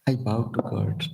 I bow to God.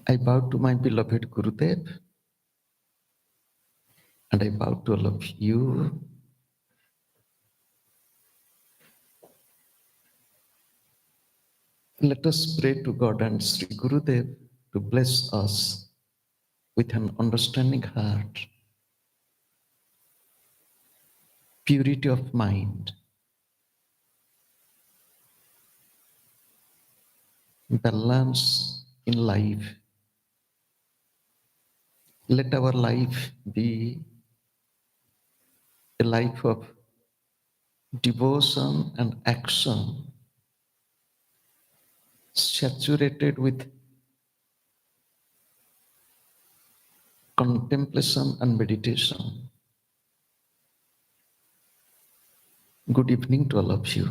I bow to my beloved Gurudev, and I bow to all of you. Let us pray to God and Sri Gurudev to bless us with an understanding heart, purity of mind, balance in life. Let our life be a life of devotion and action, saturated with contemplation and meditation. Good evening to all of you.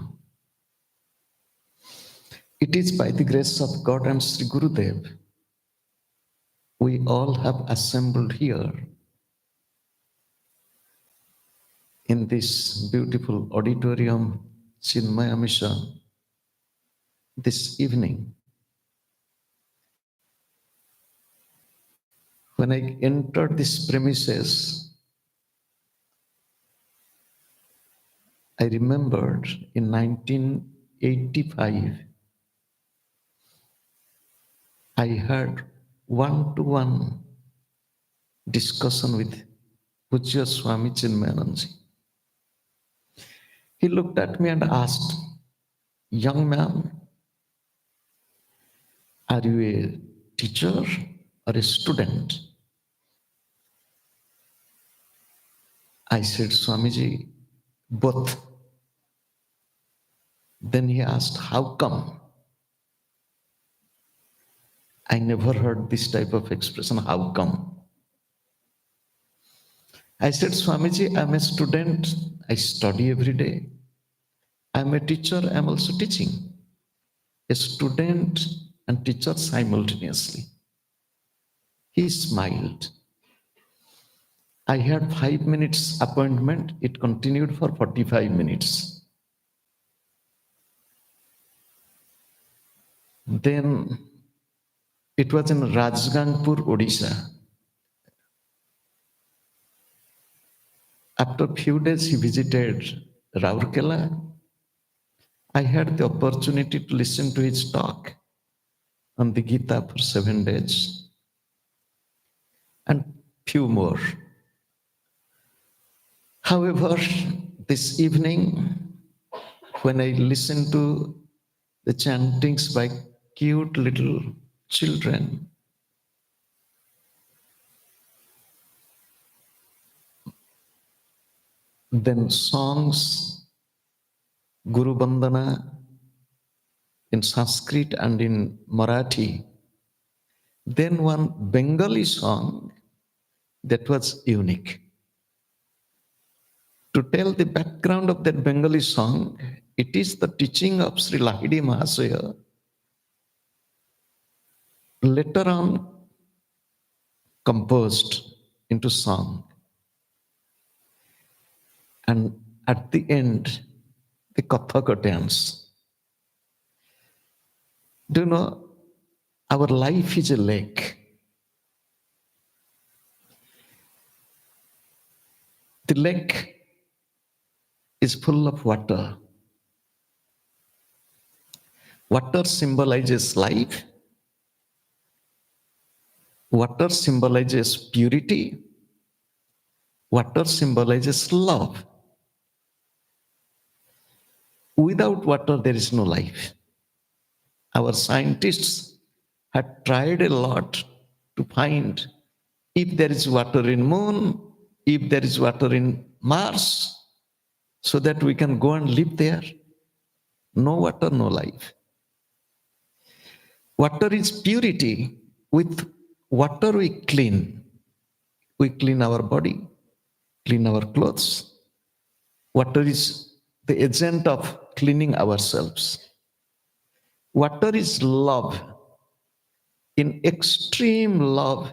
It is by the grace of God and Sri Gurudev we all have assembled here in this beautiful auditorium, Chinmaya Mission, this evening. When I entered this premises, I remembered in 1985, I had one-to-one discussion with Pujya Swami Chinmayananji. He looked at me and asked, "Young man, are you a teacher or a student?" I said, "Swamiji, both." Then he asked, "How come?" I never heard this type of expression, "How come?" I said, "Swamiji, I'm a student. I study every day. I'm a teacher. I'm also teaching." A student and teacher simultaneously. He smiled. I had 5 minutes appointment. It continued for 45 minutes. Then it was in Rajgangpur, Odisha. After a few days, he visited Raurkela. I had the opportunity to listen to his talk on the Gita for 7 days and few more. However, this evening, when I listened to the chantings by cute little children, then songs, Guru Bandana in Sanskrit and in Marathi, then one Bengali song that was unique. To tell the background of that Bengali song, it is the teaching of Sri Lahidi Mahasaya. Later on, composed into song. And at the end, the Kathaka dance. Do you know, our life is a lake. The lake is full of water. Water symbolizes life. Water symbolizes purity. Water symbolizes love. Without water, there is no life. Our scientists had tried a lot to find if there is water in moon, if there is water in Mars, so that we can go and live there. No water, no life. Water is purity. With water we clean. We clean our body, clean our clothes. Water is the agent of cleaning ourselves. Water is love. In extreme love,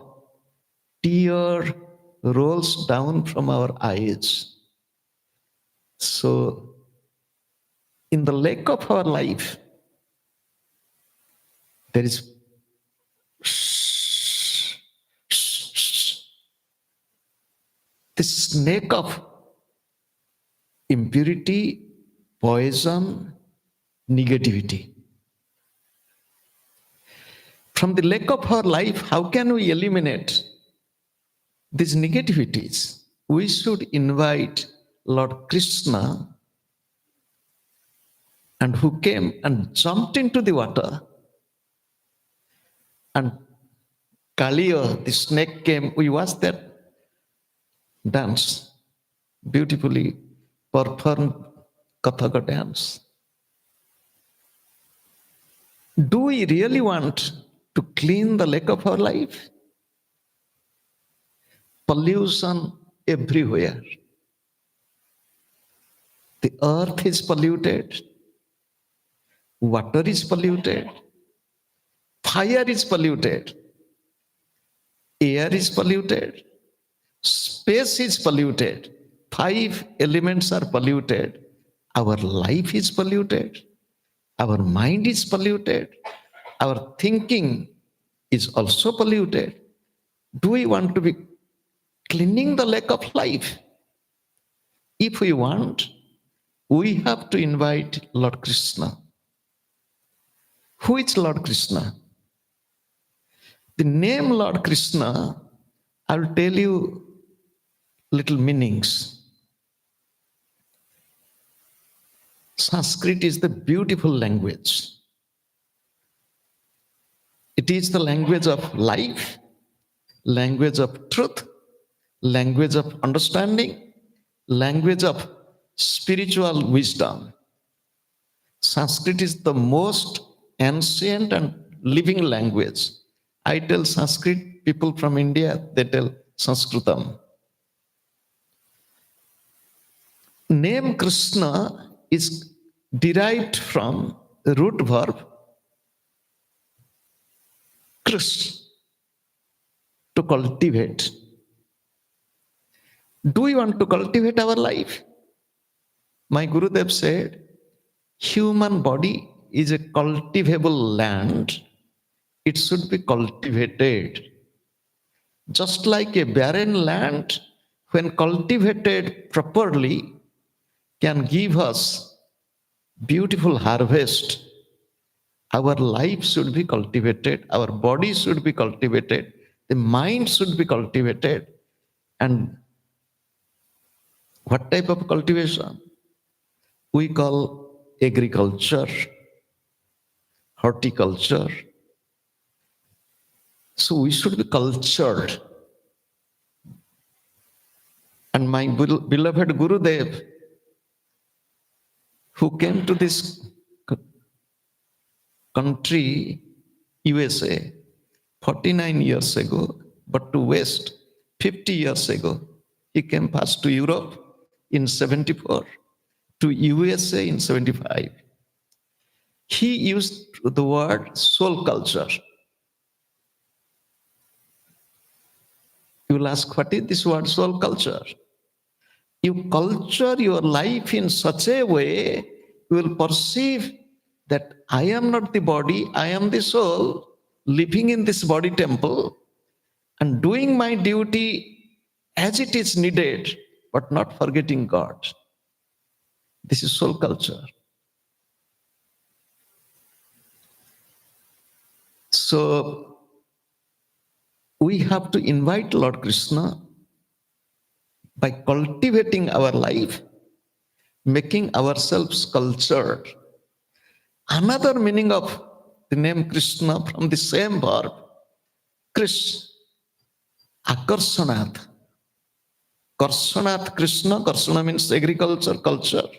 tear rolls down from our eyes. So, in the lake of our life, there is the snake of impurity, poison, negativity. From the lake of our life, how can we eliminate these negativities? We should invite Lord Krishna, and who came and jumped into the water, and Kaliya, the snake, came. We watched that dance, beautifully performed Kathaka dance. Do we really want to clean the lake of our life? Pollution everywhere. The earth is polluted, water is polluted, fire is polluted, air is polluted, space is polluted. 5 elements are polluted. Our life is polluted. Our mind is polluted. Our thinking is also polluted. Do we want to be cleaning the lake of life? If we want, we have to invite Lord Krishna. Who is Lord Krishna? The name Lord Krishna, I'll tell you little meanings. Sanskrit is the beautiful language. It is the language of life, language of truth, language of understanding, language of spiritual wisdom. Sanskrit is the most ancient and living language. I tell Sanskrit, people from India, they tell Sanskritam. Name Krishna is derived from the root verb Krish, to cultivate. Do we want to cultivate our life? My Gurudev said, human body is a cultivable land. It should be cultivated. Just like a barren land, when cultivated properly, can give us beautiful harvest. Our life should be cultivated, our body should be cultivated, the mind should be cultivated. And what type of cultivation? We call agriculture, horticulture. So we should be cultured. And my beloved Gurudev, who came to this country, USA, 49 years ago, but to West, 50 years ago. He came first to Europe in 74, to USA in 75. He used the word soul culture. You will ask, what is this word soul culture? You culture your life in such a way, you will perceive that I am not the body, I am the soul, living in this body temple and doing my duty as it is needed, but not forgetting God. This is soul culture. So we have to invite Lord Krishna by cultivating our life, making ourselves cultured. Another meaning of the name Krishna from the same verb, Krish, Akarshanath. Karshanath Krishna, Karshana means agriculture, culture.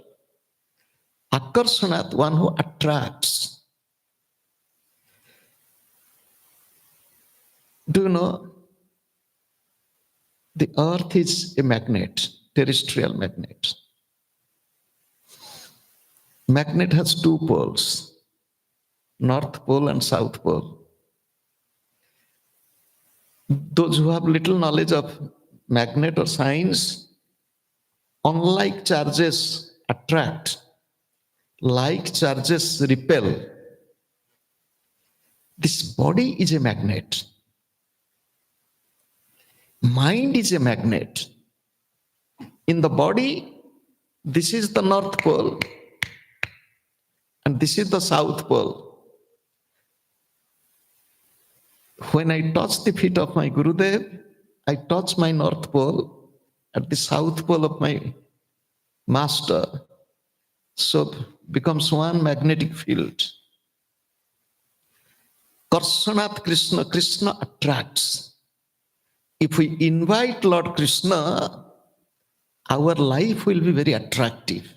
Akarshanath, one who attracts. Do you know the earth is a magnet, terrestrial magnet. Magnet has two poles, North Pole and South Pole. Those who have little knowledge of magnet or science, unlike charges attract, like charges repel. This body is a magnet. Mind is a magnet. In the body, this is the North Pole and this is the South Pole. When I touch the feet of my Gurudev, I touch my North Pole at the South Pole of my Master. So becomes one magnetic field. Karsanat Krishna, Krishna attracts. If we invite Lord Krishna, our life will be very attractive.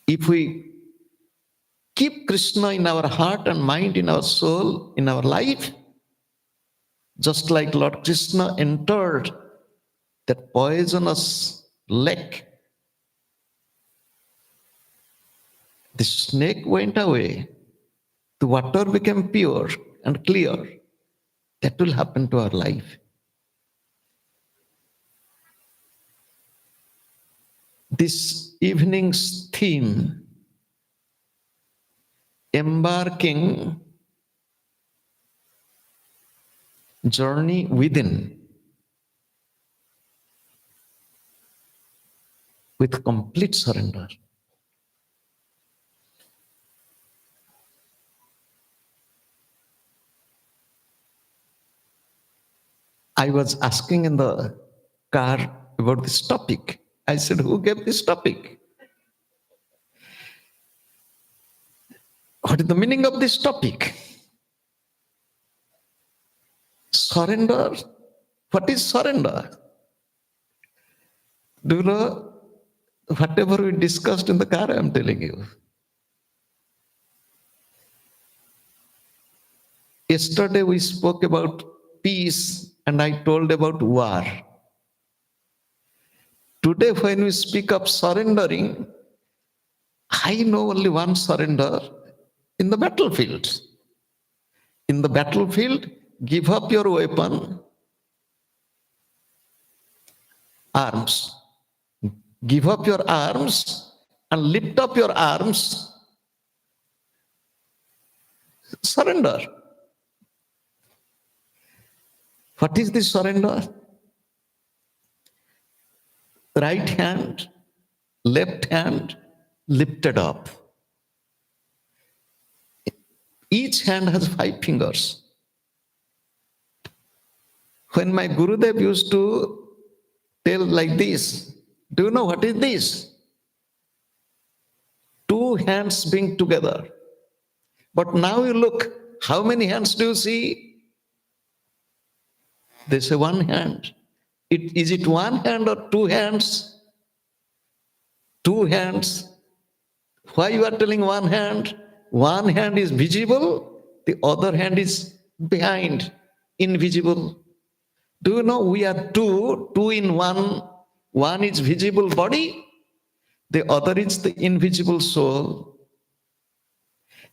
If we keep Krishna in our heart and mind, in our soul, in our life, just like Lord Krishna entered that poisonous lake, the snake went away, the water became pure and clear. That will happen to our life. This evening's theme, embarking, journey within, with complete surrender. I was asking in the car about this topic. I said, who gave this topic? What is the meaning of this topic? Surrender. What is surrender? Do you know, whatever we discussed in the car, I am telling you. Yesterday we spoke about peace and I told about war. Today when we speak of surrendering, I know only one surrender in the battlefield. In the battlefield, give up your weapon, arms. Give up your arms and lift up your arms. Surrender. What is this surrender? Right hand, left hand lifted up. Each hand has 5 fingers. When my Gurudev used to tell like this, do you know what is this? 2 hands being together. But now you look, how many hands do you see? They say 1 hand. Is it 1 hand or 2 hands? 2 hands. Why you are telling 1 hand? 1 hand is visible, the other hand is behind, invisible. Do you know we are two in one? One is visible body, the other is the invisible soul.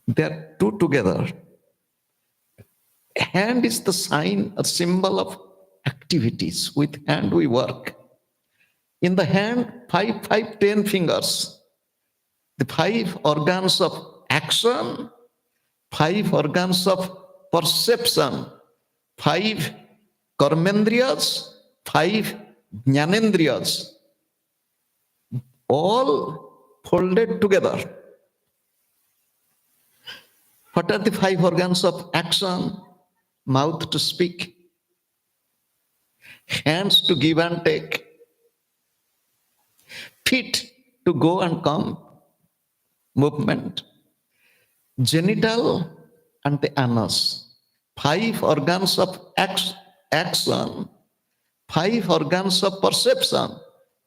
They are 2 together. Hand is the sign, a symbol of activities. With hand we work. In the hand, 10 fingers. The 5 organs of action, 5 organs of perception, 5 karmendriyas, 5 jnanendriyas, all folded together. What are the 5 organs of action? Mouth to speak, hands to give and take, feet to go and come, movement, genital and the anus. 5 organs of action, 5 organs of perception,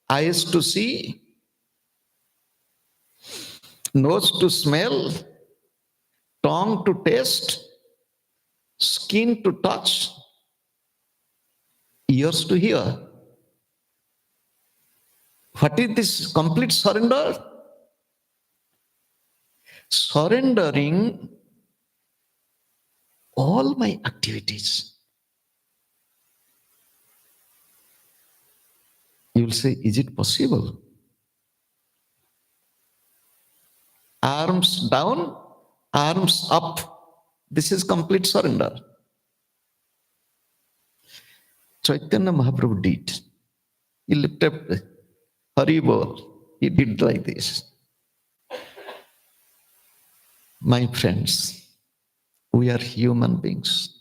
eyes to see, nose to smell, tongue to taste, skin to touch, ears to hear. What is this complete surrender? Surrendering all my activities. You will say, is it possible? Arms down, arms up. This is complete surrender. Chaitanya Mahaprabhu did. He lifted up Haribol. He did like this. My friends, we are human beings.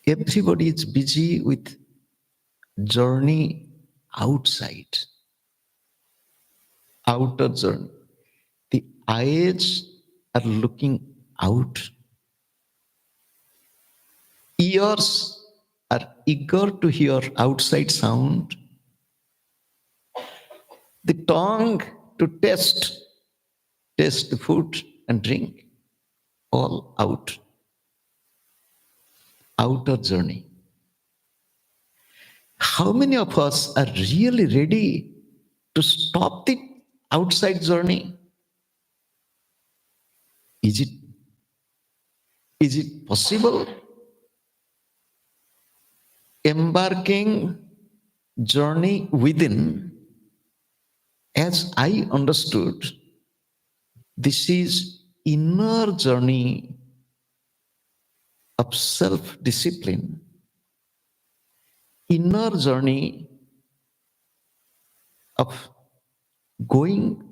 Everybody is busy with journey outside, outer journey. The eyes are looking out. Ears are eager to hear outside sound. The tongue to taste the food and drink. All out. Outer journey. How many of us are really ready to stop the outside journey? Is it possible? Embarking journey within, as I understood, this is inner journey of self-discipline, inner journey of going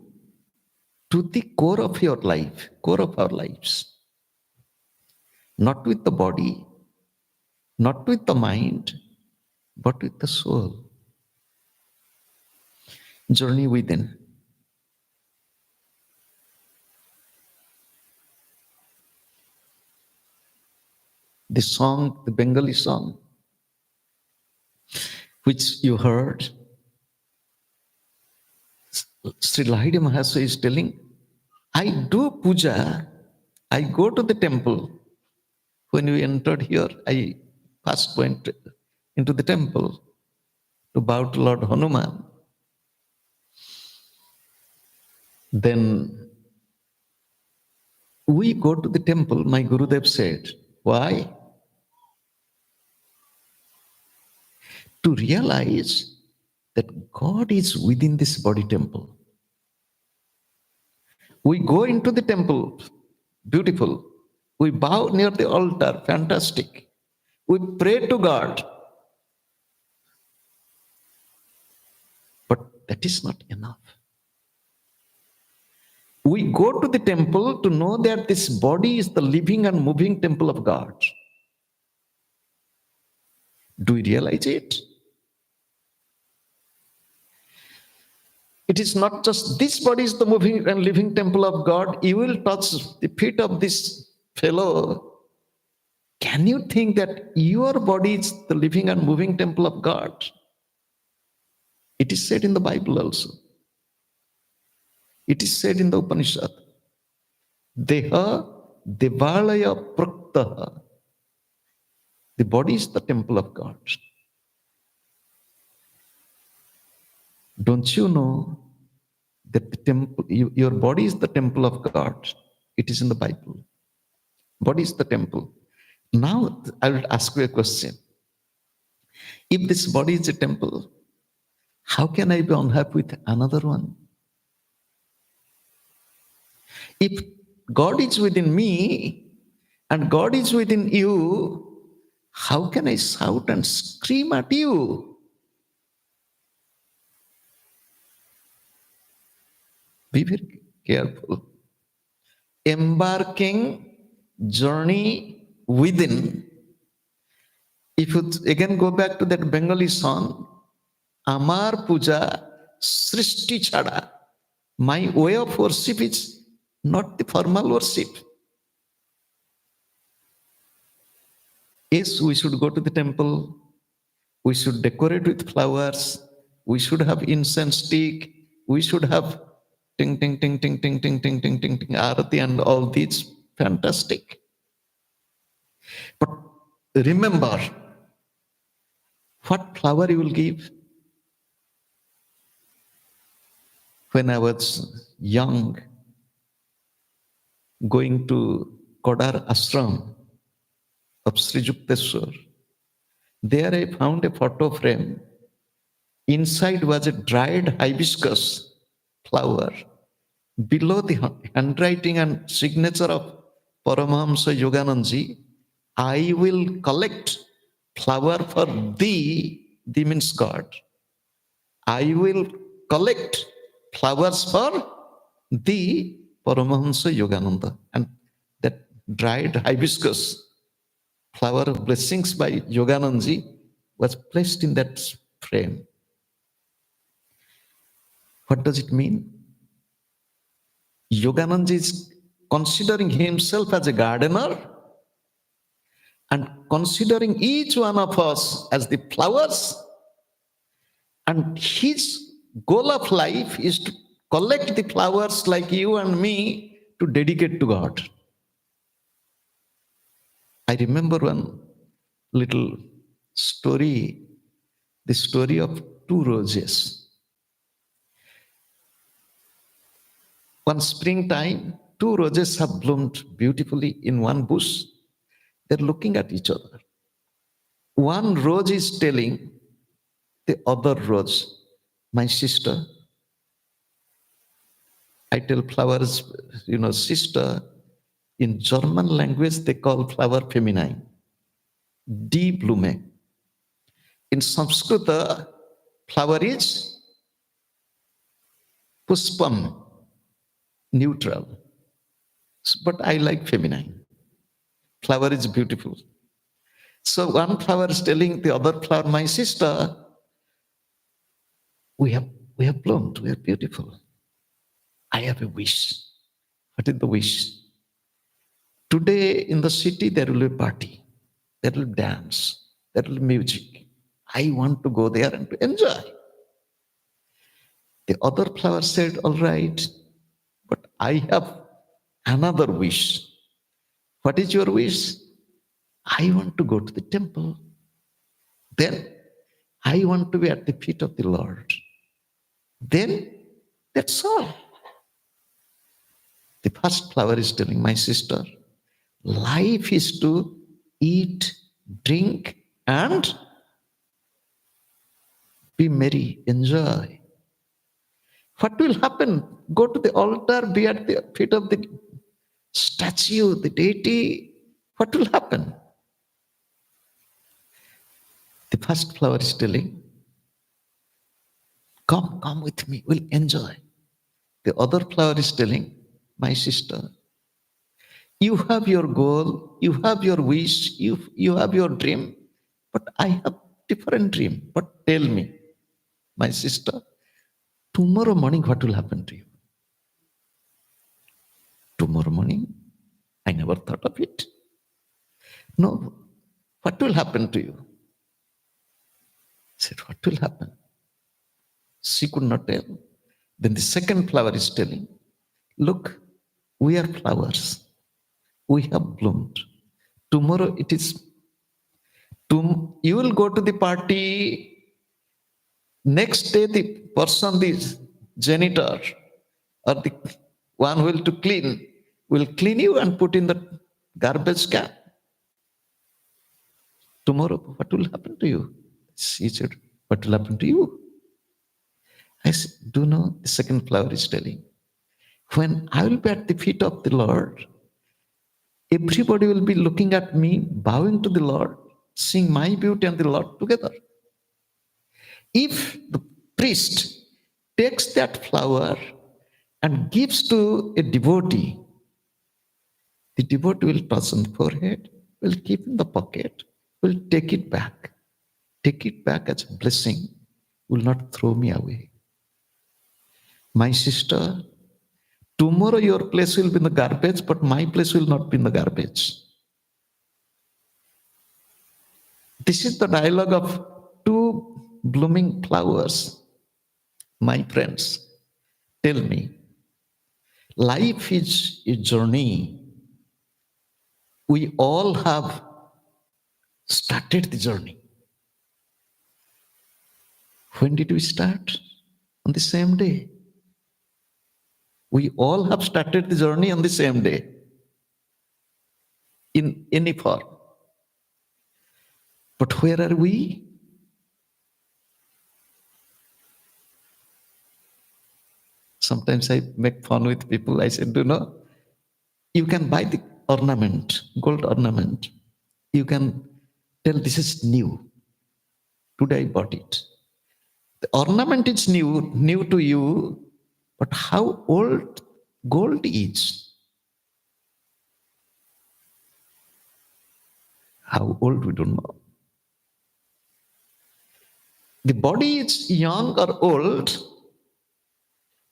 to the core of your life, core of our lives. Not with the body, not with the mind, but with the soul. Journey within. The song, the Bengali song, which you heard, Sri Lahiri Mahasaya is telling, I do puja, I go to the temple. When we entered here, I first went into the temple to bow to Lord Hanuman. Then we go to the temple, my Gurudev said. Why? To realize that God is within this body temple. We go into the temple, beautiful. We bow near the altar, fantastic. We pray to God. But that is not enough. We go to the temple to know that this body is the living and moving temple of God. Do we realize it? It is not just this body is the moving and living temple of God. You will touch the feet of this fellow. Can you think that your body is the living and moving temple of God? It is said in the Bible also. It is said in the Upanishad. Deha devalaya praktaha. The body is the temple of God. Don't you know that the temple, your body is the temple of God? It is in the Bible. Body is the temple. Now I will ask you a question. If this body is a temple, how can I be unhappy with another one? If God is within me and God is within you, how can I shout and scream at you? Be very careful. Embarking journey within. If you again go back to that Bengali song, Amar Puja Srishti Chada. My way of worship is not the formal worship. Yes, we should go to the temple. We should decorate with flowers. We should have incense stick. We should have ting ting ting ting ting ting ting ting ting ting arati and all these. Fantastic. But remember what flower you will give. When I was young, going to Kodar Ashram of Sri Yukteswar, there I found a photo frame. Inside was a dried hibiscus flower. Below the handwriting and signature of Paramahamsa Yoganandaji, I will collect flower for thee means God. I will collect flowers for thee, Paramahamsa Yogananda. And that dried hibiscus flower of blessings by Yoganandaji was placed in that frame. What does it mean? Yoganandaji is considering himself as a gardener and considering each one of us as the flowers, and his goal of life is to collect the flowers like you and me to dedicate to God. I remember one little story, the story of two roses. One springtime, two roses have bloomed beautifully in one bush. They're looking at each other. One rose is telling the other rose, my sister. I tell flowers, sister. In German language, they call flower feminine, die Blume. In Sanskrit, flower is puspam, neutral. But I like feminine. Flower is beautiful. So one flower is telling the other flower, my sister, we have bloomed, we are beautiful. I have a wish. What is the wish? Today in the city there will be a party, there will be dance, there will be music. I want to go there and to enjoy. The other flower said, all right, but I have another wish. What is your wish? I want to go to the temple. Then I want to be at the feet of the Lord. Then that's all. The first flower is telling my sister, life is to eat, drink, and be merry, enjoy. What will happen? Go to the altar, be at the feet of the statue, the deity. What will happen? The first flower is telling, come with me, we'll enjoy. The other flower is telling, my sister, you have your goal, you have your wish, you have your dream, but I have different dream. But tell me, my sister, tomorrow morning what will happen to you? Tomorrow morning? I never thought of it. No, what will happen to you? I said, what will happen? She could not tell. Then the second flower is telling, look, we are flowers. We have bloomed. Tomorrow it is, you will go to the party. Next day, the person, the janitor, or the one who will clean you and put in the garbage can. Tomorrow, what will happen to you? She said, what will happen to you? I said, do you know, the second flower is telling, when I will be at the feet of the Lord, everybody will be looking at me, bowing to the Lord, seeing my beauty and the Lord together. If the priest takes that flower and gives to a devotee, the devotee will touch on the forehead, will keep in the pocket, will take it back as a blessing, will not throw me away. My sister, tomorrow your place will be in the garbage, but my place will not be in the garbage. This is the dialogue of two blooming flowers. My friends, tell me, life is a journey. We all have started the journey. When did we start? On the same day. We all have started the journey on the same day, in any form. But where are we? Sometimes I make fun with people. I said, you can buy the ornament, gold ornament. You can tell this is new. Today I bought it. The ornament is new to you, but how old gold is? How old we don't know. The body is young or old,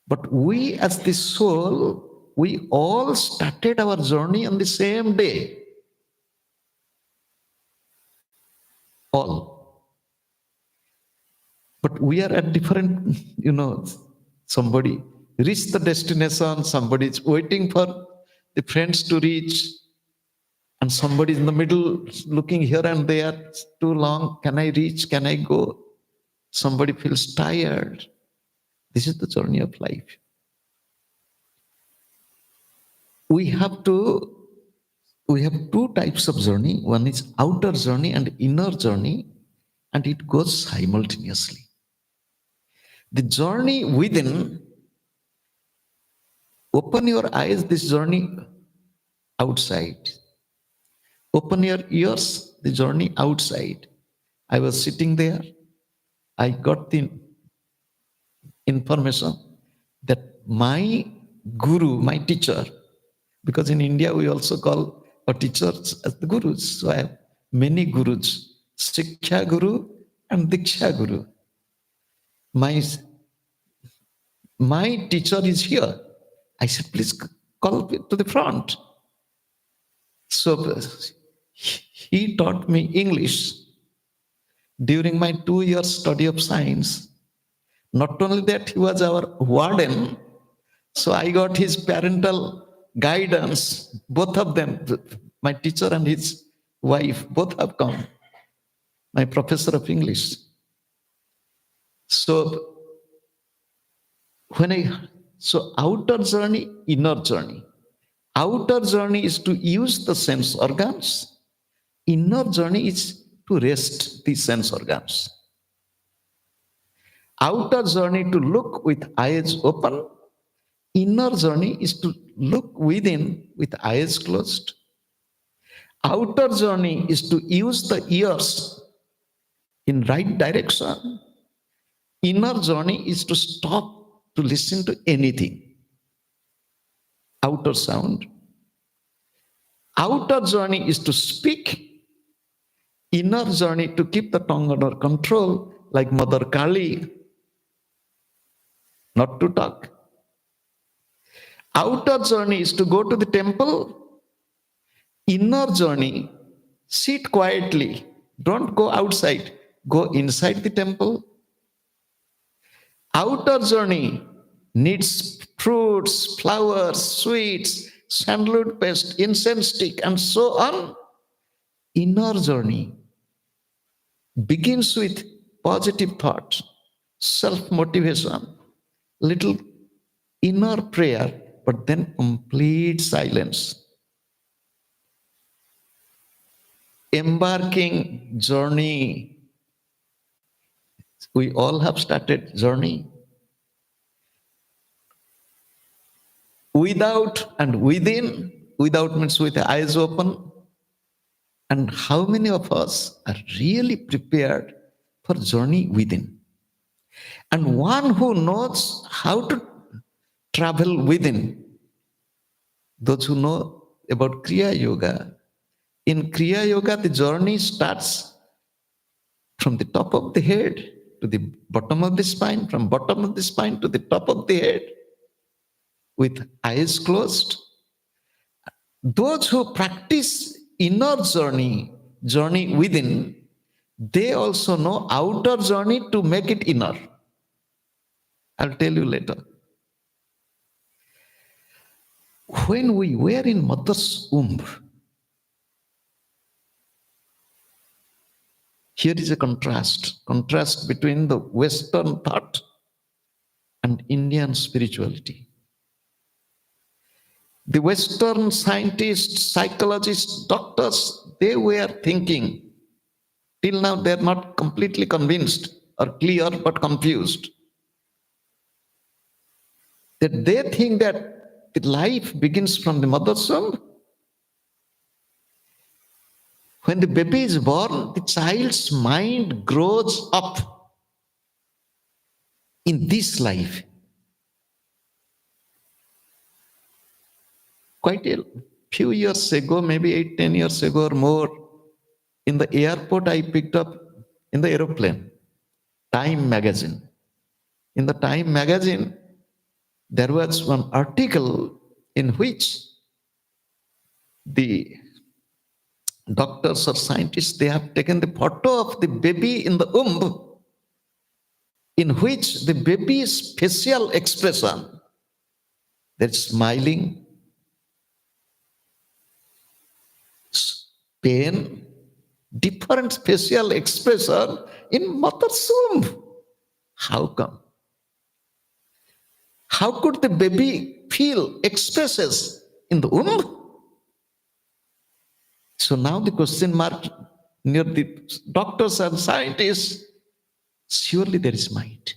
but we as the soul, we all started our journey on the same day. All. But we are at different, somebody reached the destination, somebody is waiting for the friends to reach, and somebody is in the middle looking here and there, it's too long, can I reach, can I go? Somebody feels tired. This is the journey of life. We have two types of journey. One is outer journey and inner journey, and it goes simultaneously. The journey within, open your eyes, this journey outside. Open your ears, the journey outside. I was sitting there, I got the information that my guru, my teacher, because in India we also call our teachers as the gurus. So I have many gurus, Siksha Guru and Diksha Guru. My teacher is here. I said, please call to the front. So he taught me English during my 2 years study of science. Not only that, he was our warden. So I got his parental guidance. Both of them, my teacher and his wife, both have come. My professor of English. So outer journey, inner journey. Outer journey is to use the sense organs. Inner journey is to rest the sense organs. Outer journey to look with eyes open. Inner journey is to look within with eyes closed. Outer journey is to use the ears in right direction. Inner journey is to stop to listen to anything. Outer sound. Outer journey is to speak. Inner journey to keep the tongue under control, like Mother Kali. Not to talk. Outer journey is to go to the temple. Inner journey, sit quietly. Don't go outside. Go inside the temple. Outer journey needs fruits, flowers, sweets, sandalwood paste, incense stick, and so on. Inner journey begins with positive thought, self-motivation, little inner prayer, but then complete silence. Embarking journey. We all have started journey. Without and within. Without means with the eyes open. And how many of us are really prepared for journey within? And one who knows how to travel within, those who know about Kriya Yoga, in Kriya Yoga, the journey starts from the top of the head to the bottom of the spine, from bottom of the spine to the top of the head, with eyes closed. Those who practice inner journey within, they also know outer journey to make it inner. I'll tell you later. When we were in mother's womb, Here is a contrast between the Western thought and Indian spirituality. The Western scientists, psychologists, doctors, they were thinking, till now they're not completely convinced or clear but confused, that they think that the life begins from the mother's womb. When the baby is born, the child's mind grows up in this life. Quite a few years ago, maybe 8, 10 years ago or more, in the airport, I picked up in the aeroplane Time magazine. In the Time magazine, there was one article in which the doctors or scientists, they have taken the photo of the baby in the womb, in which the baby's facial expression, they're smiling, pain, different facial expression in mother's womb. How come? How could the baby feel expresses in the womb? So now the question mark near the doctors and scientists, surely there is mind.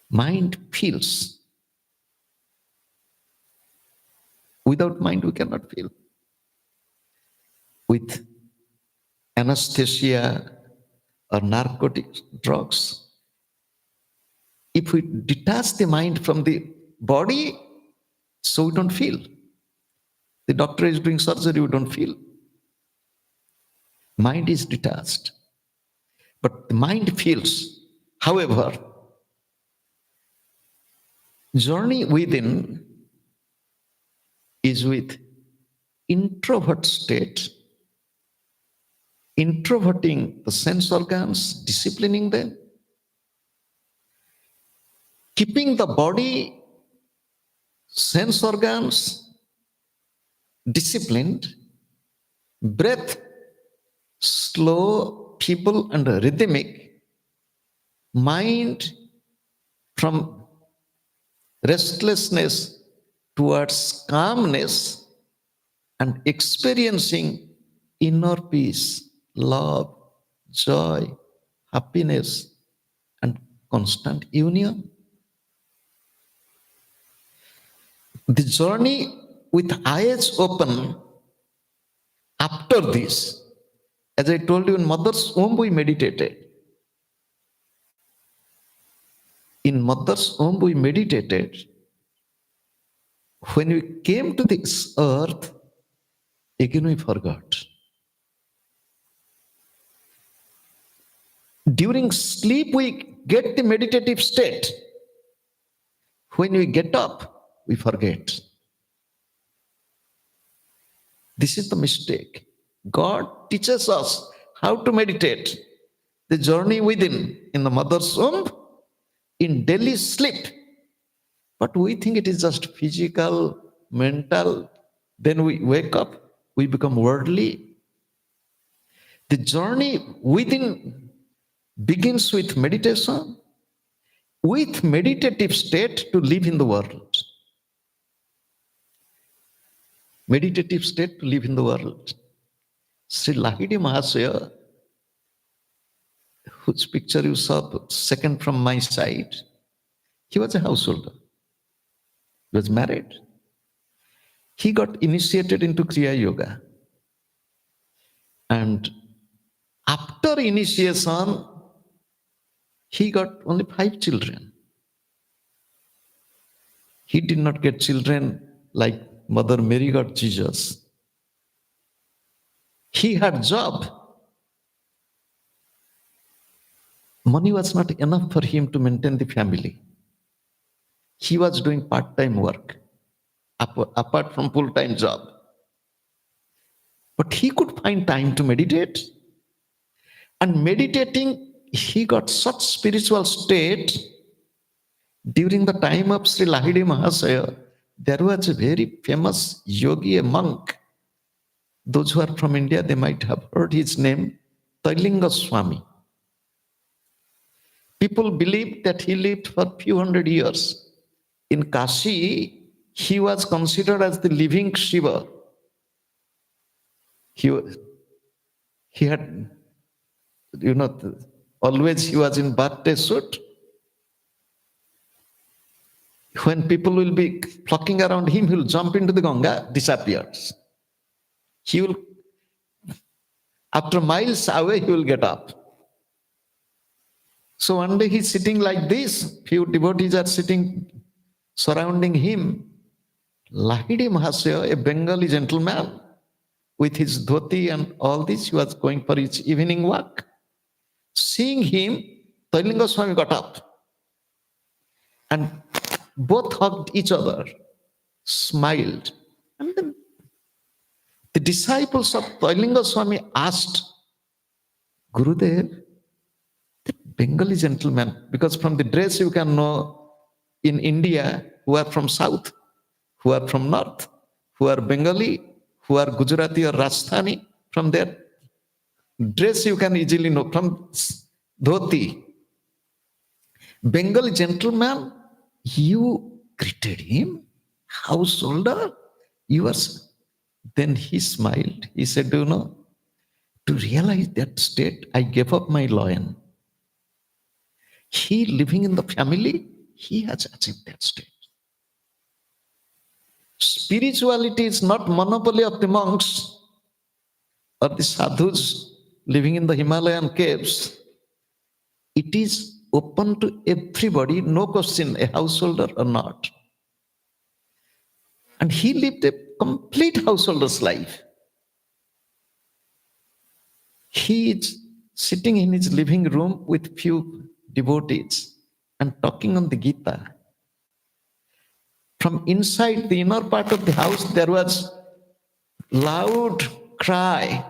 Mind feels. Without mind, we cannot feel. With anesthesia or narcotic drugs, if we detach the mind from the body, so we don't feel. The doctor is doing surgery, we don't feel. Mind is detached, but the mind feels. However, journey within is with introvert state, introverting the sense organs, disciplining them, keeping the body, sense organs disciplined, breath slow, feeble, and rhythmic, mind from restlessness towards calmness, and experiencing inner peace, love, joy, happiness, and constant union. The journey with eyes open after this, as I told you, in mother's womb we meditated. In mother's womb we meditated. When we came to this earth, again we forgot. During sleep we get the meditative state. When we get up, we forget. This is the mistake. God teaches us how to meditate. The journey within, in the mother's womb, in daily sleep. But we think it is just physical, mental. Then we wake up, we become worldly. The journey within begins with meditation, with meditative state to live in the world. Meditative state to live in the world. Sri Lahiri Mahasaya, whose picture you saw second from my side, he was a householder. He was married. He got initiated into Kriya Yoga. And after initiation, he got only 5 children. He did not get children like Mother Mary got Jesus. He had job. Money was not enough for him to maintain the family. He was doing part-time work, apart from full-time job. But he could find time to meditate. And meditating, he got such spiritual state. During the time of Sri Lahiri Mahasaya, there was a very famous yogi, a monk. Those who are from India, they might have heard his name, Tailinga Swami. People believe that he lived for a few hundred years. In Kashi, he was considered as the living Shiva. He, he had, always he was in birthday suit. When people will be flocking around him, he will jump into the Ganga, disappears. He will, after miles away, he will get up. So one day he's sitting like this, few devotees are sitting surrounding him. Lahidi Mahasaya, a Bengali gentleman, with his dhoti and all this, he was going for his evening walk. Seeing him, Tailinga Swami got up and both hugged each other, smiled. And then the disciples of Tailinga Swami asked, Gurudev, the Bengali gentleman, because from the dress you can know in India who are from south, who are from north, who are Bengali, who are Gujarati or Rajasthani, from their dress you can easily know, from dhoti. Bengali gentleman, you greeted him, householder, you are. Then he smiled. He said, to realize that state, I gave up my lion. He living in the family, he has achieved that state. Spirituality is not monopoly of the monks or the sadhus living in the Himalayan caves. It is open to everybody, no question, a householder or not. And he lived a complete householder's life. He is sitting in his living room with few devotees and talking on the Gita. From inside the inner part of the house, there was loud cry.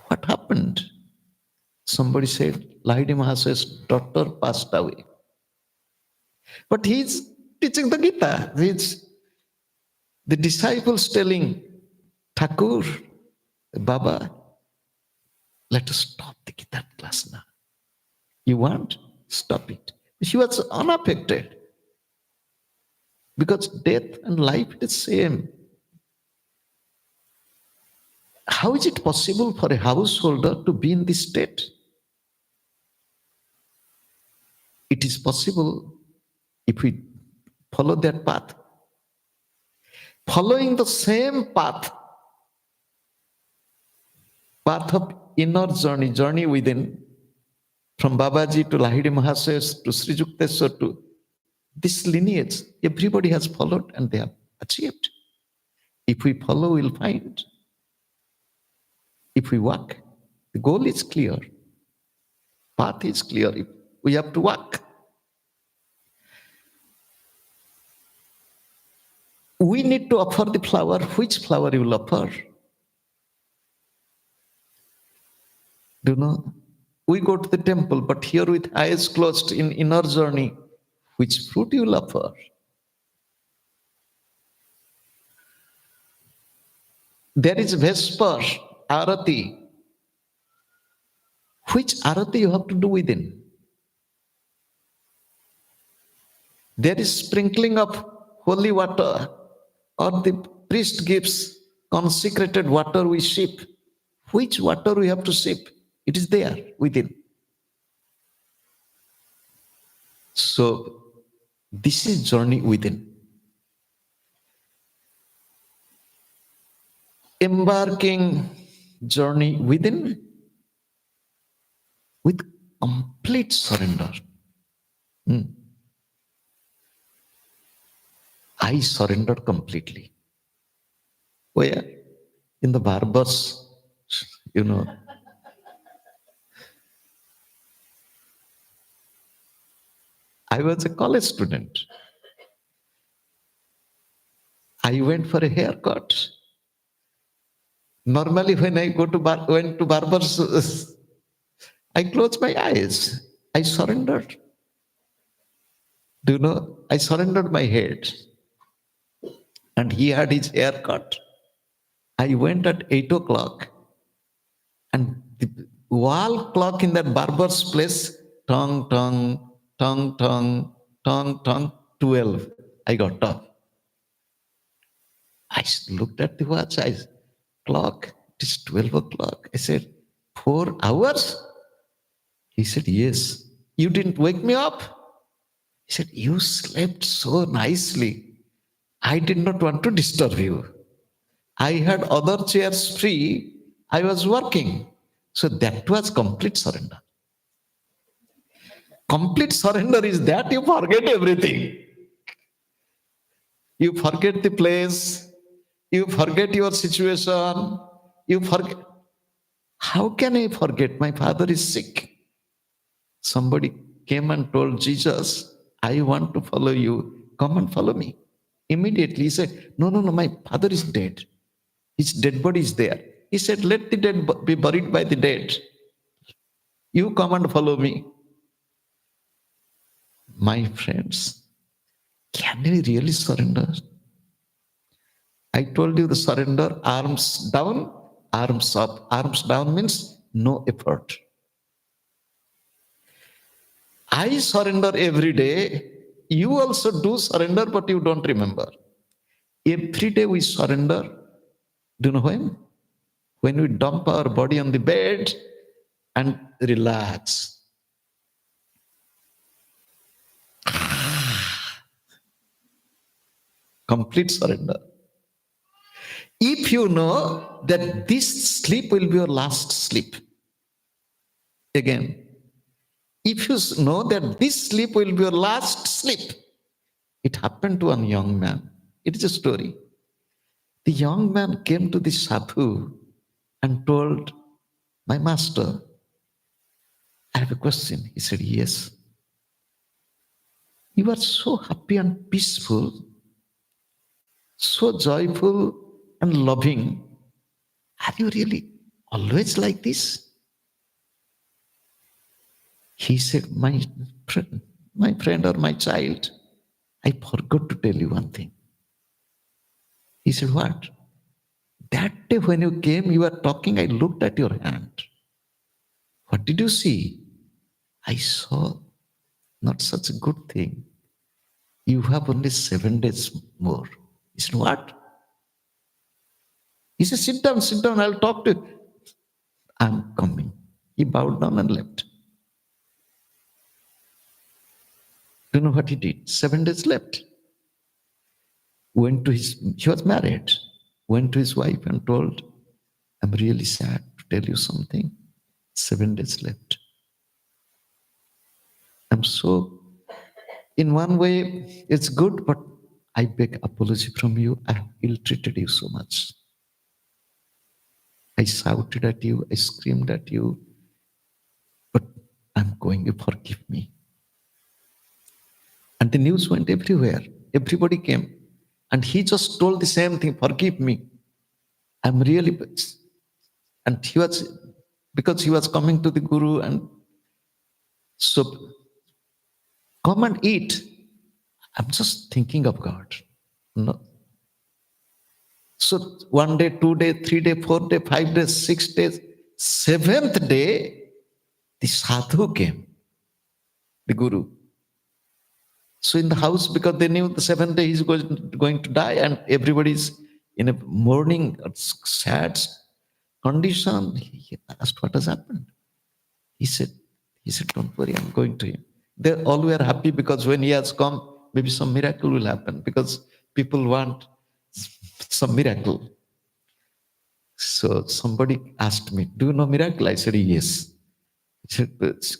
What happened? Somebody said, Lahidi Mahasaya's daughter passed away. But he's teaching the Gita. The disciples telling, Thakur, Baba, let us stop the Gita class now. You want? Stop it. He was unaffected. Because death and life is same. How is it possible for a householder to be in this state? It is possible if we follow that path. Following the same path of inner journey within, from Babaji to Lahidi Mahasaya to Sri Yukteswar to this lineage, everybody has followed and they have achieved. If we follow, we'll find. If we walk, the goal is clear. Path is clear. We have to walk. We need to offer the flower. Which flower you will offer? We go to the temple, but here with eyes closed in inner journey, which fruit you will offer? There is Vesper, Arati. Which Arati you have to do within? There is sprinkling of holy water, or the priest gives consecrated water we sip. Which water we have to sip? It is there within. So, this is journey within. Embarking journey within with complete surrender. I surrendered completely. Where? In the barbers, I was a college student. I went for a haircut. Normally, when I went to barbers, I closed my eyes. I surrendered. I surrendered my head. And he had his haircut. I went at 8 o'clock, and the wall clock in that barber's place, tong, tong, tong, tong, tong, tong, 12. I got up. I looked at the watch. Clock, it is 12 o'clock. I said, 4 hours? He said, yes. You didn't wake me up? He said, you slept so nicely. I did not want to disturb you. I had other chairs free. I was working. So that was complete surrender. Complete surrender is that you forget everything. You forget the place. You forget your situation. You forget. How can I forget? My father is sick. Somebody came and told Jesus, I want to follow you. Come and follow me. Immediately he said, no, no, no, my father is dead. His dead body is there. He said, let the dead be buried by the dead. You come and follow me. My friends, can we really surrender? I told you the surrender, arms down, arms up. Arms down means no effort. I surrender every day. You also do surrender, but you don't remember. Every day we surrender. Do you know when? When we dump our body on the bed and relax. Complete surrender. If you know that this sleep will be your last sleep, again, if you know that this sleep will be your last sleep, it happened to one young man. It is a story. The young man came to the sadhu and told, my master, I have a question. He said, yes. You are so happy and peaceful, so joyful and loving. Are you really always like this? He said, my friend or my child, I forgot to tell you one thing. He said, what? That day when you came, you were talking, I looked at your hand. What did you see? I saw not such a good thing. You have only 7 days more. He said, what? He said, sit down, I'll talk to you. I'm coming. He bowed down and left. Do you know what he did? 7 days left. He was married, went to his wife and told, I'm really sad to tell you something. 7 days left. I'm so, in one way, it's good, but I beg apology from you. I have ill-treated you so much. I shouted at you, I screamed at you, but I'm going, you forgive me. And the news went everywhere. Everybody came. And he just told the same thing, forgive me. I'm really, and he was, because he was coming to the Guru and so, come and eat. I'm just thinking of God. No. So 1 day, 2 day, 3 day, 4 day, 5 days, 6 days, 7th day, the sadhu came, the Guru. So in the house, because they knew the 7th day he's going to die and everybody's in a mourning, sad condition, he asked what has happened. He said, don't worry, I'm going to him. They all were happy because when he has come, maybe some miracle will happen because people want some miracle. So somebody asked me, do you know miracle? I said, yes. He said,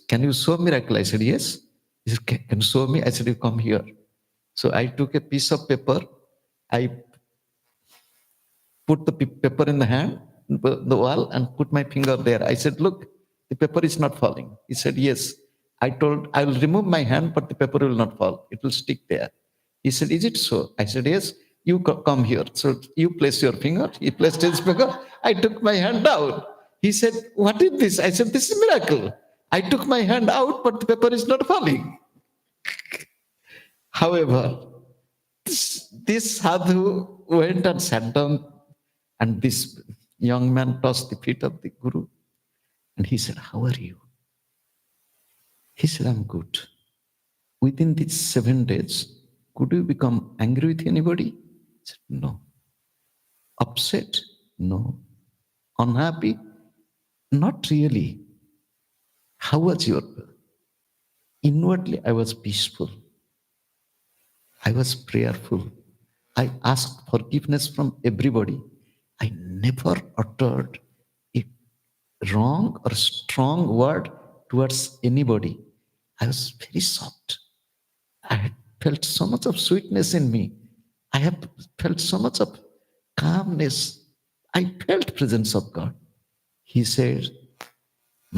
can you show miracle? I said, yes. He said, can you show me? I said, you come here. So I took a piece of paper. I put the paper in the hand, the wall, and put my finger there. I said, look, the paper is not falling. He said, yes. I told, I will remove my hand, but the paper will not fall. It will stick there. He said, is it so? I said, yes. You come here. So you place your finger. He placed his finger. I took my hand down. He said, what is this? I said, this is a miracle. I took my hand out, but the paper is not falling. However, this sadhu went and sat down And this young man touched the feet of the Guru and he said, "How are you?" He said, "I'm good." Within these 7 days, could you become angry with anybody? He said, "No." Upset? No. Unhappy? Not really. How was your? Inwardly, I was peaceful. I was prayerful. I asked forgiveness from everybody. I never uttered a wrong or strong word towards anybody. I was very soft. I had felt so much of sweetness in me. I have felt so much of calmness. I felt presence of God. He said,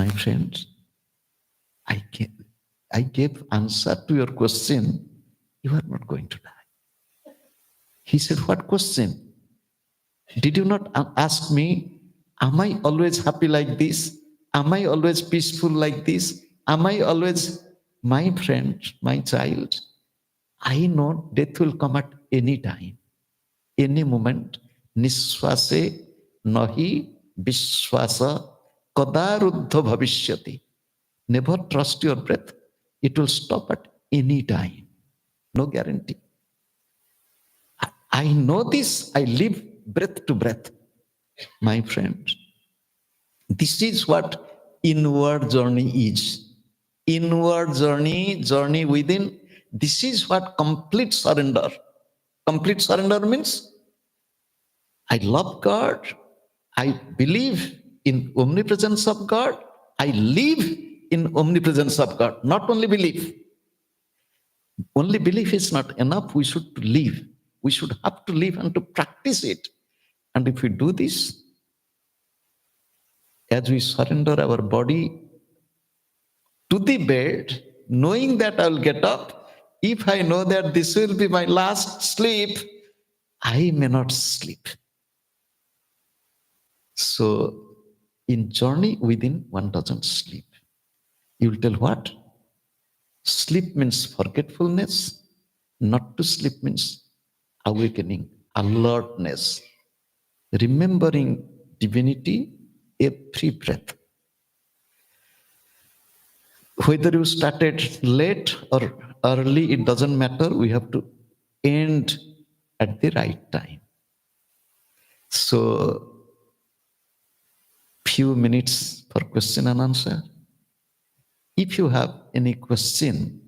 "My friends, I gave answer to your question. You are not going to die." He said, "What question? Did you not ask me, am I always happy like this? Am I always peaceful like this? Am I always my friend, my child? I know death will come at any time, any moment. Niswase nahi vishwasa kadaruddha bhavishyati." Never trust your breath. It will stop at any time. No guarantee. I know this. I live breath to breath. My friend, this is what inward journey is. Inward journey within. This is what complete surrender. Complete surrender means I love God. I believe in omnipresence of God. I live in omnipresence of God. Not only believe. Only belief is not enough. We should live. We should have to live and to practice it. And if we do this, as we surrender our body to the bed, knowing that I'll get up, if I know that this will be my last sleep, I may not sleep. So, in journey within, one doesn't sleep. You will tell what? Sleep means forgetfulness. Not to sleep means awakening, alertness, remembering divinity every breath. Whether you started late or early, it doesn't matter. We have to end at the right time. So, few minutes for question and answer. If you have any question,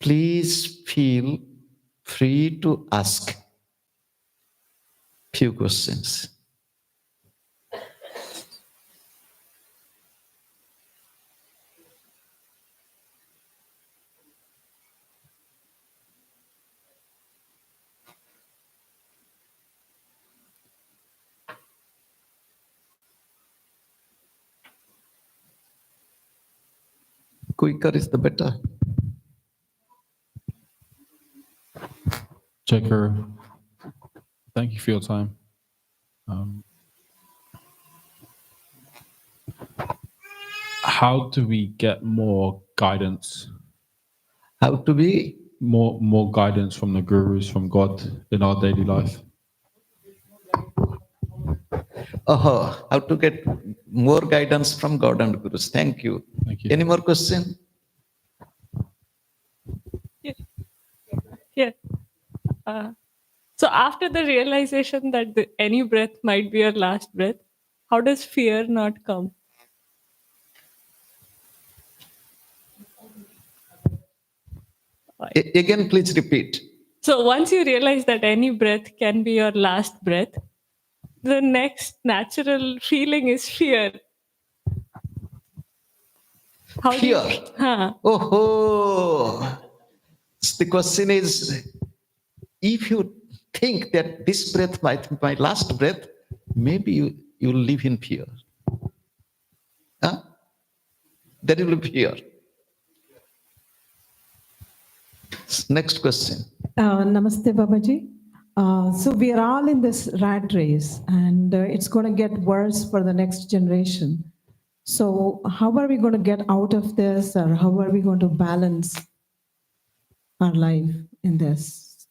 please feel free to ask few questions. Quicker is the better. Jaker, thank you for your time. How do we get more guidance, How to be? more guidance from the gurus, from God in our daily life? How to get more guidance from God and Gurus. Thank you. Thank you. Any more question? Yeah. Yeah. So after the realization that any breath might be your last breath, how does fear not come? Again, please repeat. So once you realize that any breath can be your last breath, the next natural feeling is fear. How do Fear. you, huh. The question is, if you think that this breath might be my last breath, maybe you'll live in fear. Huh? There will be fear. Next question. Namaste, Babaji. So we are all in this rat race, and it's going to get worse for the next generation. So how are we going to get out of this, or how are we going to balance our life in this?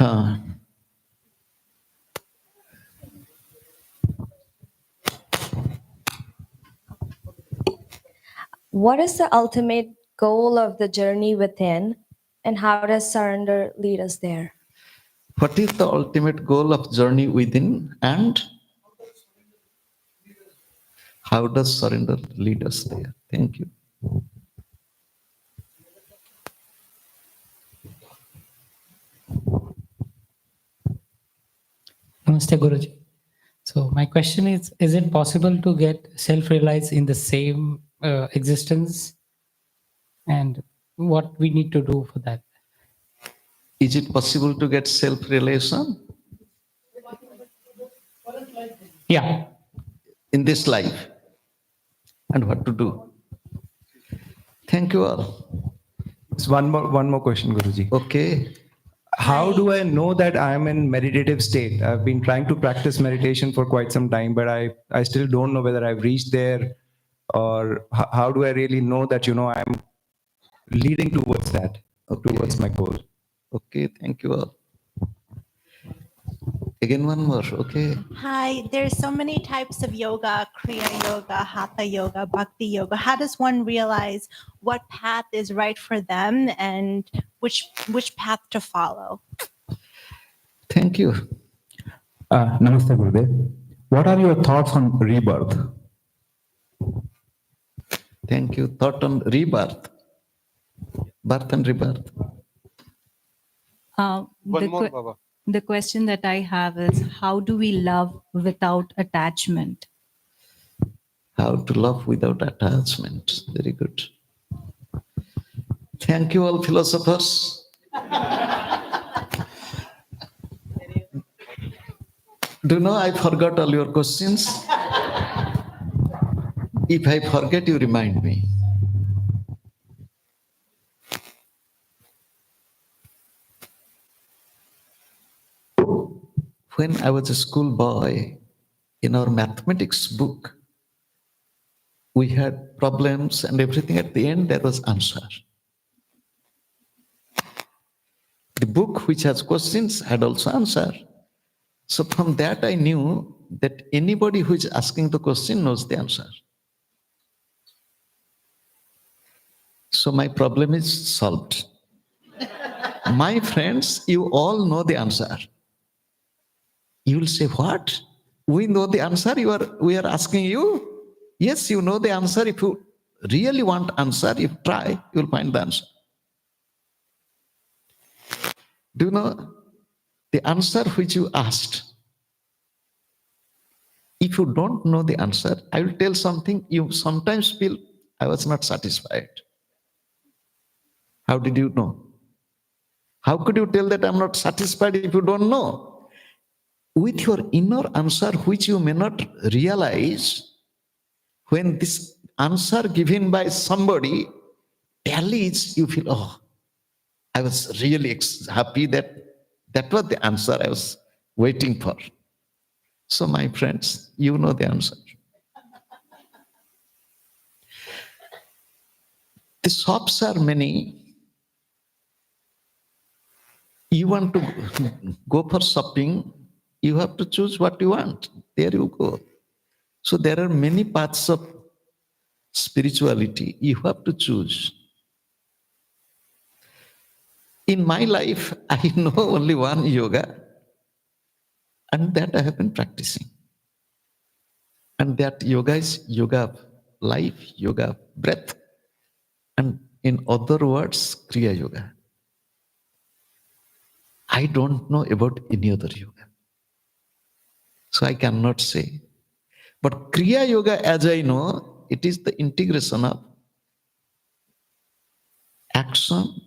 Huh. What is the ultimate goal of the journey within, and how does surrender lead us there? What is the ultimate goal of journey within, and how does surrender lead us there? Thank you. Namaste, Guruji. So my question is it possible to get self-realized in the same existence? And what we need to do for that? Is it possible to get self-realization Yeah. in this life? And what to do? Thank you all. Just one more question, Guruji. Okay. How do I know that I am in meditative state? I've been trying to practice meditation for quite some time, but I still don't know whether I've reached there, or how do I really know that, I'm leading towards that, towards my goal? Okay, thank you all. Again, one more. Okay. Hi, there's so many types of yoga, Kriya yoga, Hatha yoga, Bhakti yoga. How does one realize what path is right for them and which path to follow? Thank you. Namaste, Gurudev. What are your thoughts on rebirth? Thank you. Thought on rebirth. Birth and rebirth. The question that I have is, how do we love without attachment? How to love without attachment. Very good. Thank you all philosophers. Do you know I forgot all your questions? If I forget, you remind me. When I was a schoolboy, in our mathematics book, we had problems and everything. At the end, there was answer. The book which has questions had also answer. So from that, I knew that anybody who is asking the question knows the answer. So my problem is solved. My friends, you all know the answer. You will say, what? We know the answer we are asking you? Yes, you know the answer. If you really want answer, if you try, you will find the answer. Do you know the answer which you asked? If you don't know the answer, I will tell something. You sometimes feel, I was not satisfied. How did you know? How could you tell that I'm not satisfied if you don't know? With your inner answer, which you may not realize, when this answer given by somebody tallies, you feel, oh, I was really happy that was the answer I was waiting for. So my friends, you know the answer. The shops are many. You want to go for shopping, you have to choose what you want. There you go. So there are many paths of spirituality. You have to choose. In my life, I know only one yoga, and that I have been practicing. And that yoga is yoga of life, yoga of breath, and in other words, Kriya yoga. I don't know about any other yoga. So I cannot say. But Kriya yoga, as I know, it is the integration of action,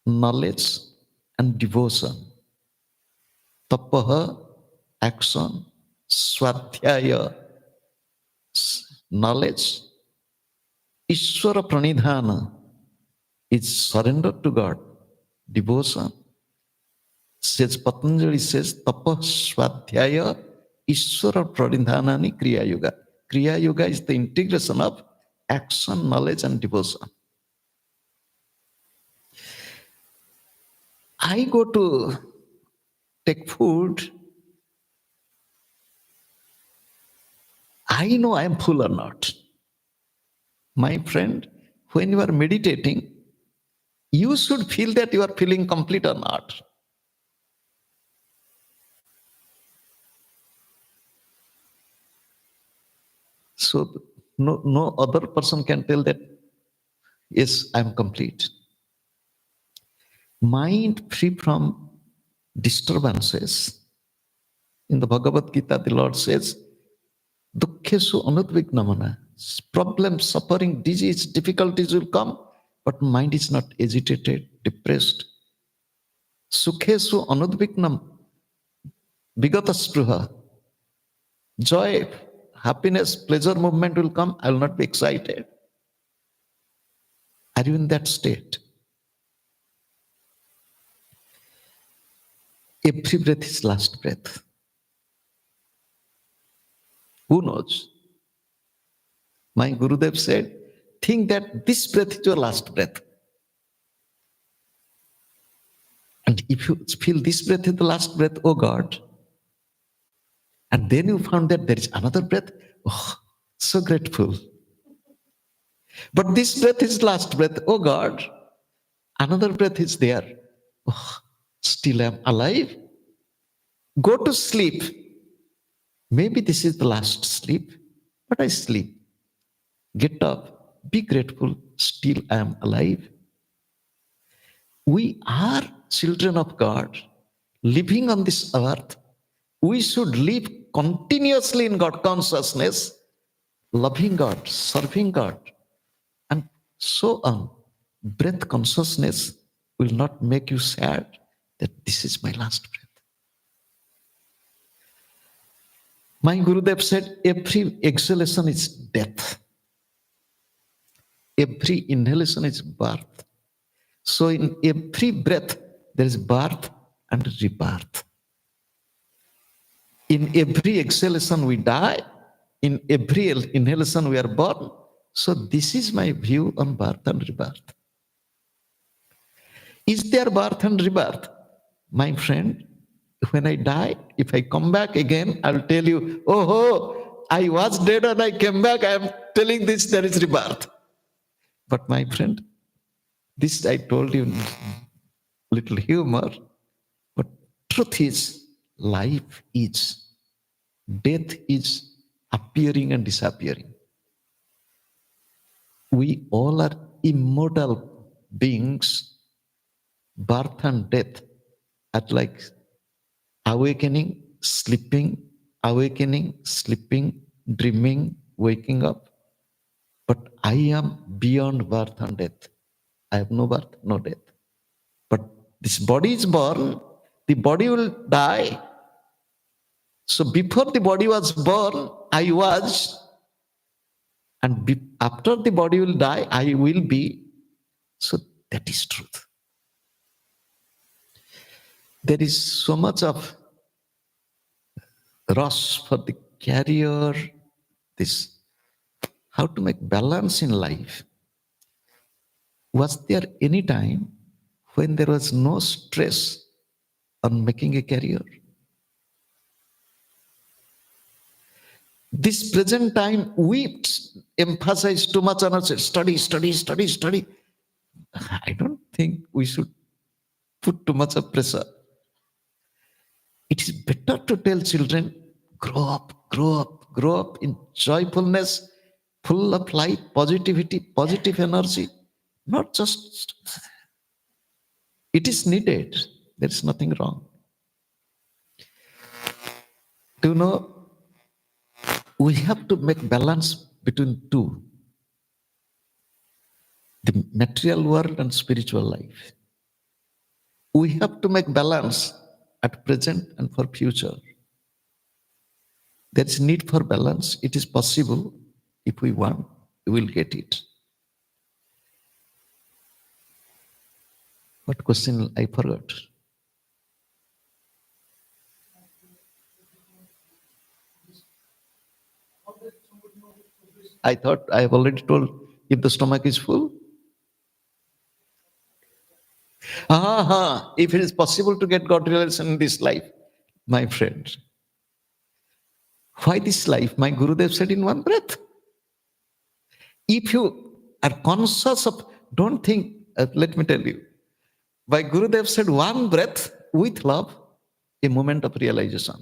knowledge, and devotion. Tapaha, action, swadhyaya, knowledge, Ishvara pranidhana is surrender to God, devotion. Says Patanjali says, Tapa swadhyaya, Ishvara pranidhanani Kriya yoga. Kriya yoga is the integration of action, knowledge, and devotion. I go to take food, I know I am full or not. My friend, when you are meditating, you should feel that you are feeling complete or not. So no other person can tell that, yes, I am complete. Mind free from disturbances. In the Bhagavad Gita, the Lord says, Dukkhesu anudvignamana. Problem, suffering, disease, difficulties will come, but mind is not agitated, depressed. Sukhesu anudvignam vigataspruha. Joy, happiness, pleasure movement will come, I will not be excited. Are you in that state? Every breath is last breath. Who knows? My Gurudev said, think that this breath is your last breath. And if you feel this breath is the last breath, oh God, and then you found that there is another breath, oh, so grateful. But this breath is last breath, oh God, another breath is there. Oh, still I am alive. Go to sleep. Maybe this is the last sleep, but I sleep. Get up, be grateful, still I am alive. We are children of God, living on this earth. We should live continuously in God consciousness, loving God, serving God, and so on. Breath consciousness will not make you sad that this is my last breath. My Gurudev said, every exhalation is death. Every inhalation is birth. So in every breath, there is birth and rebirth. In every exhalation, we die. In every inhalation, we are born. So this is my view on birth and rebirth. Is there birth and rebirth? My friend, when I die, if I come back again, I will tell you, oh, I was dead and I came back. I am telling this, there is rebirth. But my friend, this I told you in little humor, but truth is, life is, death is appearing and disappearing. We all are immortal beings. Birth and death are like awakening, sleeping, awakening, sleeping, dreaming, waking up. But I am beyond birth and death. I have no birth, no death. But this body is born, the body will die. So before the body was born, I was, and after the body will die, I will be. So that is truth. There is so much of rush for the career, this, how to make balance in life. Was there any time when there was no stress on making a career? This present time, we emphasize too much on study, study, study, study. I don't think we should put too much of pressure. It is better to tell children, grow up, grow up, grow up in joyfulness, full of light, positivity, positive energy. Not just, it is needed. There is nothing wrong. Do you know, we have to make balance between two, the material world and spiritual life. We have to make balance at present and for future. There is need for balance. It is possible. If we want, we will get it. What question I forgot? I thought I have already told, if the stomach is full. If it is possible to get God realization in this life, my friend. Why this life? My Gurudev said in one breath. If you are conscious of, don't think, let me tell you, my Gurudev said one breath with love, a moment of realization.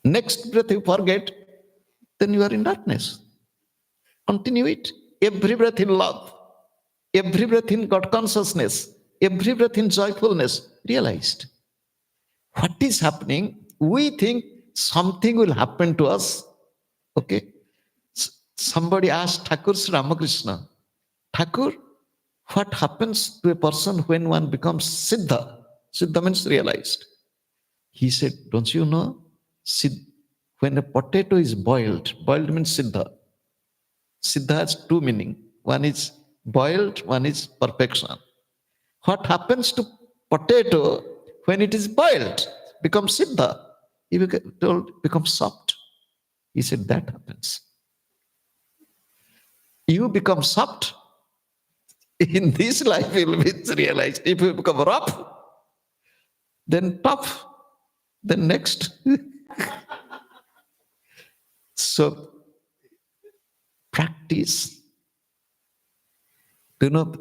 Next breath you forget, then you are in darkness. Continue it. Every breath in love, every breath in God consciousness, every breath in joyfulness, realized. What is happening? We think something will happen to us. Okay? Somebody asked Thakur Sri Ramakrishna, Thakur, what happens to a person when one becomes Siddha? Siddha means realized. He said, don't you know? When a potato is boiled, boiled means Siddha. Siddha has two meanings. One is boiled, one is perfection. What happens to potato when it is boiled? Becomes Siddha. He becomes soft. He said, that happens. You become soft. In this life, you will be realized. If you become rough, then tough, then next. So, practice. Do you know,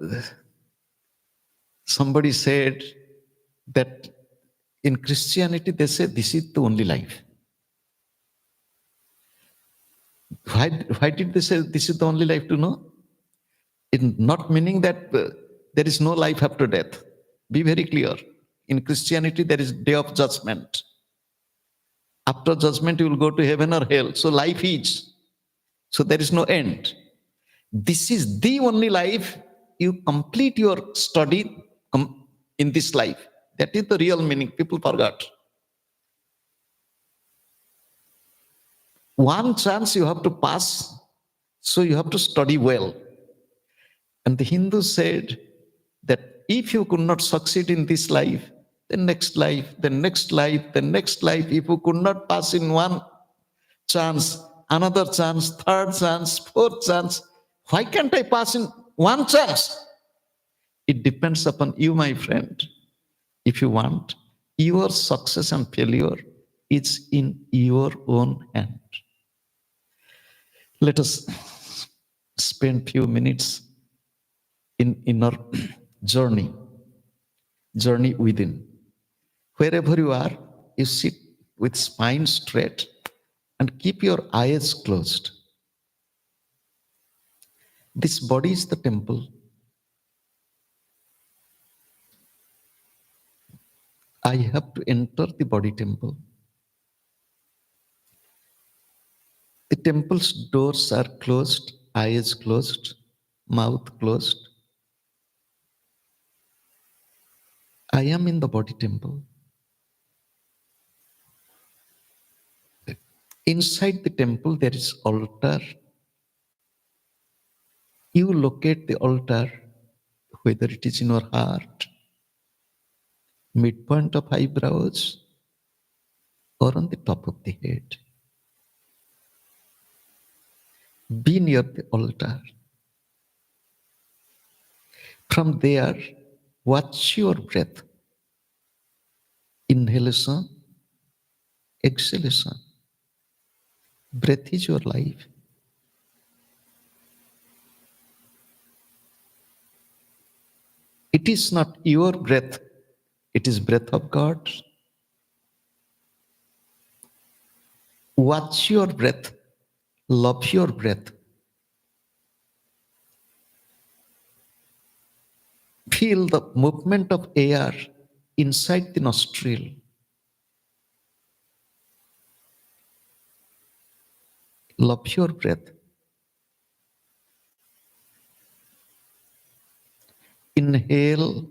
somebody said that in Christianity, they say this is the only life. Why did they say this is the only life to know? In not meaning that there is no life after death. Be very clear. In Christianity, there is day of judgment. After judgment, you will go to heaven or hell. So life is. So there is no end. This is the only life. You complete your study in this life. That is the real meaning. People forgot. One chance you have to pass, so you have to study well. And the Hindus said that if you could not succeed in this life, the next life, the next life, the next life, if you could not pass in one chance, another chance, third chance, fourth chance, why can't I pass in one chance? It depends upon you, my friend. If you want, your success and failure is in your own hand. Let us spend few minutes in our journey within. Wherever you are, you sit with spine straight and keep your eyes closed. This body is the temple. I have to enter the body temple. The temple's doors are closed, eyes closed, mouth closed. I am in the body temple. Inside the temple, there is altar. You locate the altar, whether it is in your heart, midpoint of eyebrows, or on the top of the head. Be near the altar. From there, watch your breath. Inhalation, exhalation. Breath is your life. It is not your breath, it is breath of God. Watch your breath, love your breath. Feel the movement of air inside the nostril. Love your breath. Inhale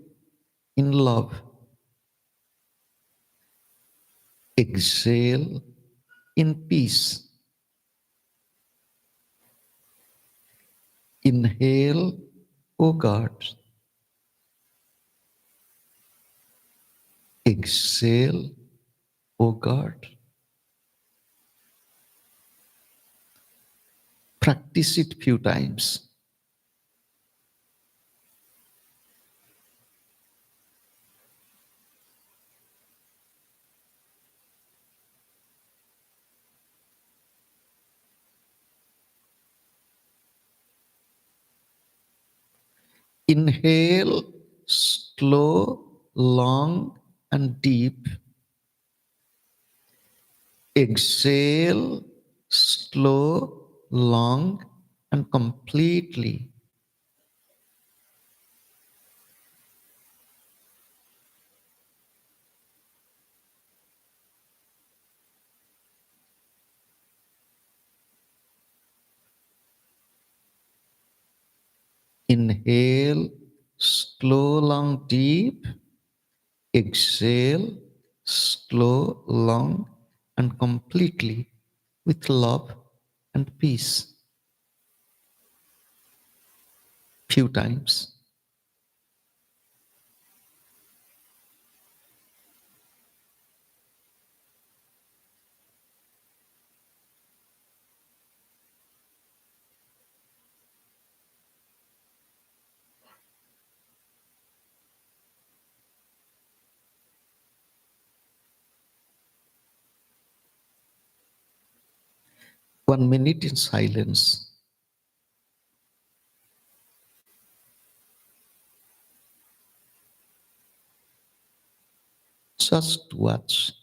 in love. Exhale in peace. Inhale, O God. Exhale, O God. Practice it few times. Inhale, slow, long, and deep. Exhale, slow, long, and completely. Inhale, slow, long, deep. Exhale, slow, long, and completely with love and peace. Few times. One minute in silence. Just watch.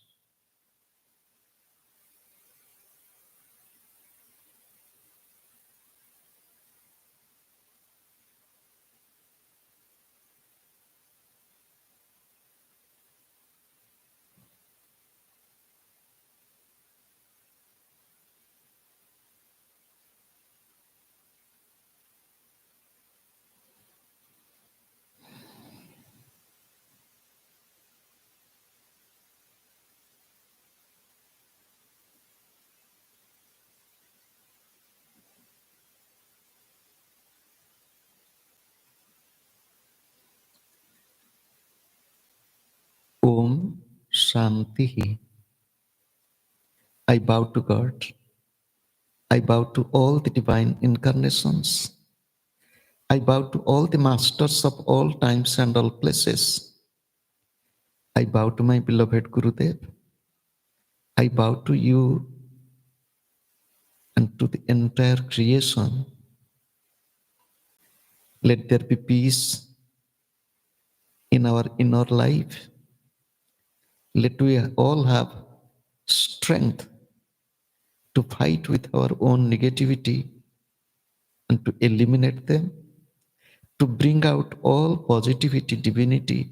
Om Shanti. I bow to God. I bow to all the divine incarnations. I bow to all the masters of all times and all places. I bow to my beloved Gurudev. I bow to you and to the entire creation. Let there be peace in our inner life. Let we all have strength to fight with our own negativity and to eliminate them, to bring out all positivity, divinity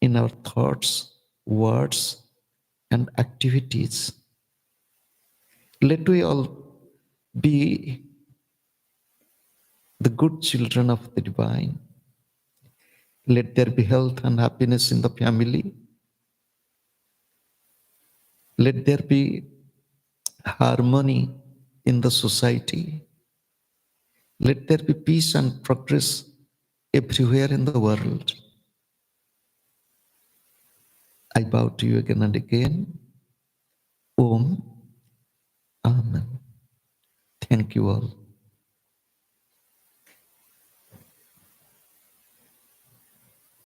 in our thoughts, words, and activities. Let we all be the good children of the divine. Let there be health and happiness in the family. Let there be harmony in the society. Let there be peace and progress everywhere in the world. I bow to you again and again. Om. Amen. Thank you all.